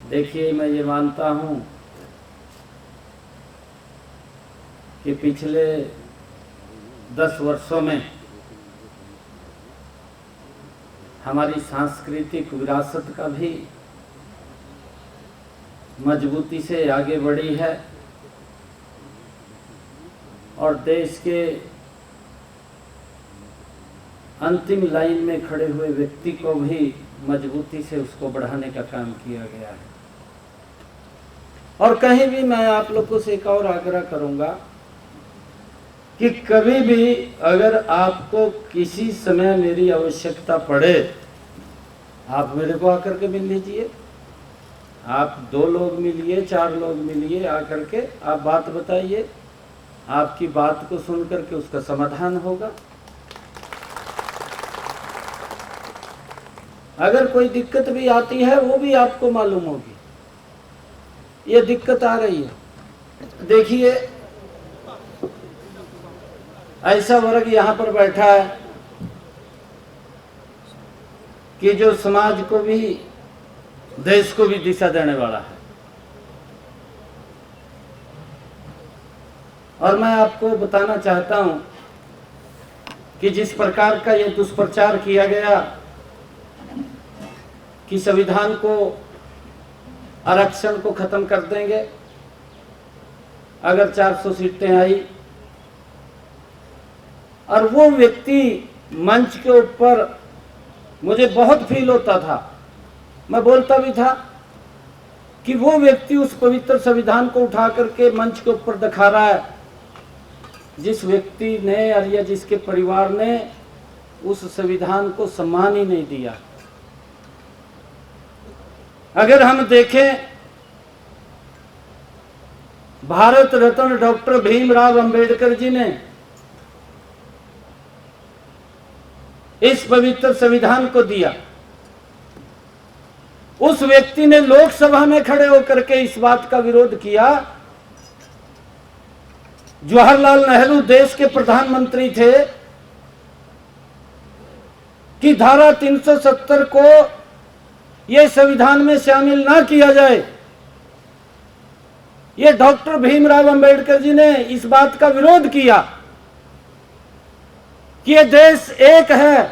देखिए, मैं ये मानता हूँ कि पिछले 10 वर्षों में हमारी सांस्कृतिक विरासत का भी मजबूती से आगे बढ़ी है और देश के अंतिम लाइन में खड़े हुए व्यक्ति को भी मजबूती से उसको बढ़ाने का काम किया गया है। और कहीं भी मैं आप लोगों से एक और आग्रह करूंगा कि कभी भी अगर आपको किसी समय मेरी आवश्यकता पड़े, आप मेरे को आकर के मिल लीजिए। आप 2 लोग मिलिए, 4 लोग मिलिए, आकर के आप बात बताइए, आपकी बात को सुन करके उसका समाधान होगा। अगर कोई दिक्कत भी आती है वो भी आपको मालूम होगी, ये दिक्कत आ रही है। देखिए, ऐसा वर्ग यहाँ पर बैठा है कि जो समाज को भी, देश को भी दिशा देने वाला है। और मैं आपको बताना चाहता हूं कि जिस प्रकार का ये दुष्प्रचार किया गया कि संविधान को, आरक्षण को खत्म कर देंगे अगर 400 सीटें आई, और वो व्यक्ति मंच के ऊपर, मुझे बहुत फील होता था, मैं बोलता भी था कि वो व्यक्ति उस पवित्र संविधान को उठा करके मंच के ऊपर दिखा रहा है जिस व्यक्ति ने और या जिसके परिवार ने उस संविधान को सम्मान ही नहीं दिया। अगर हम देखें, भारत रत्न डॉक्टर भीमराव अंबेडकर जी ने इस पवित्र संविधान को दिया। उस व्यक्ति ने लोकसभा में खड़े होकर के इस बात का विरोध किया। जवाहरलाल नेहरू देश के प्रधानमंत्री थे कि धारा 370 को यह संविधान में शामिल ना किया जाए। ये डॉक्टर भीमराव अंबेडकर जी ने इस बात का विरोध किया कि ये देश एक है,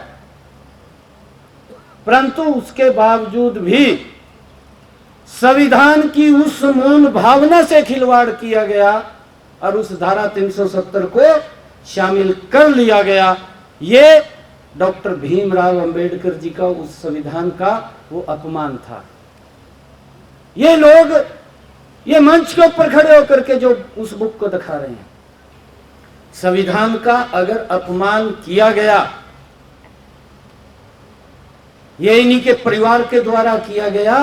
परंतु उसके बावजूद भी संविधान की उस मूल भावना से खिलवाड़ किया गया और उस धारा 370 को शामिल कर लिया गया। ये डॉक्टर भीमराव अंबेडकर जी का उस संविधान का वो अपमान था। ये लोग ये मंच के ऊपर खड़े होकर के जो उस बुक को दिखा रहे हैं, संविधान का अगर अपमान किया गया, ये इन्हीं के परिवार के द्वारा किया गया।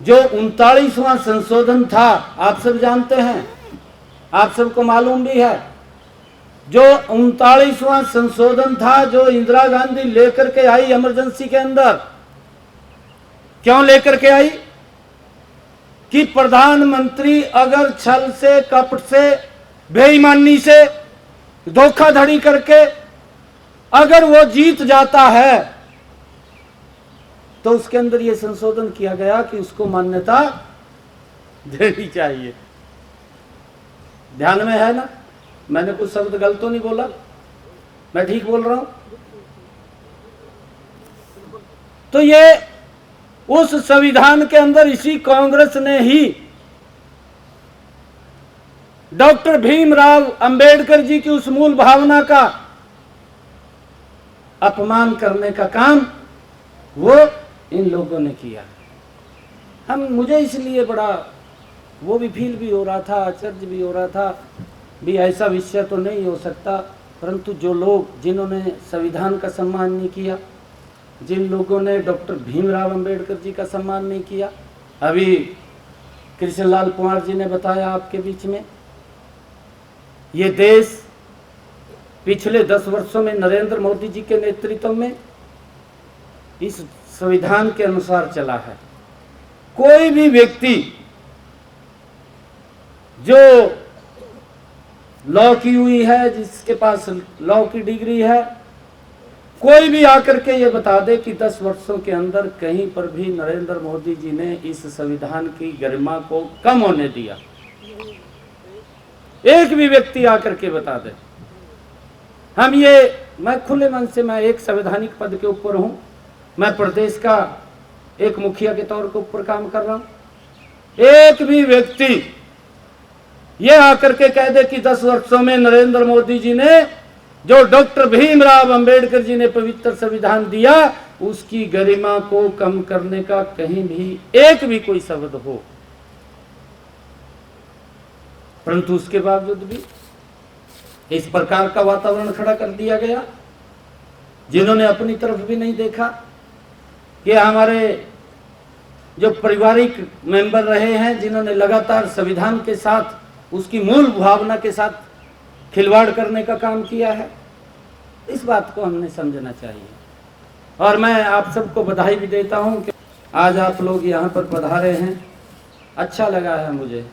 जो 39वां संशोधन था, आप सब जानते हैं, आप सबको मालूम भी है, जो 39वां संशोधन था जो इंदिरा गांधी लेकर के आई इमरजेंसी के अंदर। क्यों लेकर के आई? कि प्रधानमंत्री अगर छल से, कपट से, बेईमानी से, धोखाधड़ी करके अगर वो जीत जाता है तो उसके अंदर ये संशोधन किया गया कि उसको मान्यता देनी चाहिए। ध्यान में है ना? मैंने कुछ शब्द गलत तो नहीं बोला? मैं ठीक बोल रहा हूं? तो ये उस संविधान के अंदर इसी कांग्रेस ने ही डॉक्टर भीमराव अंबेडकर जी की उस मूल भावना का अपमान करने का काम वो इन लोगों ने किया। मुझे इसलिए बड़ा वो भी फील भी हो रहा था, आश्चर्य भी हो रहा था भी, ऐसा विषय तो नहीं हो सकता। परंतु जो लोग, जिन्होंने संविधान का सम्मान नहीं किया, जिन लोगों ने डॉक्टर भीमराव अंबेडकर जी का सम्मान नहीं किया, अभी कृष्णलाल पंवार जी ने बताया आपके बीच में, ये देश पिछले 10 वर्षों में नरेंद्र मोदी जी के नेतृत्व में इस संविधान के अनुसार चला है। कोई भी व्यक्ति जो लॉ की हुई है, जिसके पास लॉ की डिग्री है, कोई भी आकर के ये बता दे कि 10 वर्षों के अंदर कहीं पर भी नरेंद्र मोदी जी ने इस संविधान की गरिमा को कम होने दिया, एक भी व्यक्ति आकर के बता दे। मैं खुले मन से, मैं एक संवैधानिक पद के ऊपर हूं, मैं प्रदेश का एक मुखिया के तौर के ऊपर काम कर रहा हूं। एक भी व्यक्ति ये आकर के कह दे कि 10 वर्षों में नरेंद्र मोदी जी ने जो डॉक्टर भीमराव अंबेडकर जी ने पवित्र संविधान दिया, उसकी गरिमा को कम करने का कहीं भी एक भी कोई शब्द हो, परंतु उसके बावजूद भी इस प्रकार का वातावरण खड़ा कर दिया गया। जिन्होंने अपनी तरफ भी नहीं देखा कि हमारे जो पारिवारिक मेंबर रहे हैं, जिन्होंने लगातार संविधान के साथ, उसकी मूल भावना के साथ खिलवाड़ करने का काम किया है, इस बात को हमने समझना चाहिए। और मैं आप सबको बधाई भी देता हूं कि आज आप लोग यहां पर पधारे हैं, अच्छा लगा है मुझे।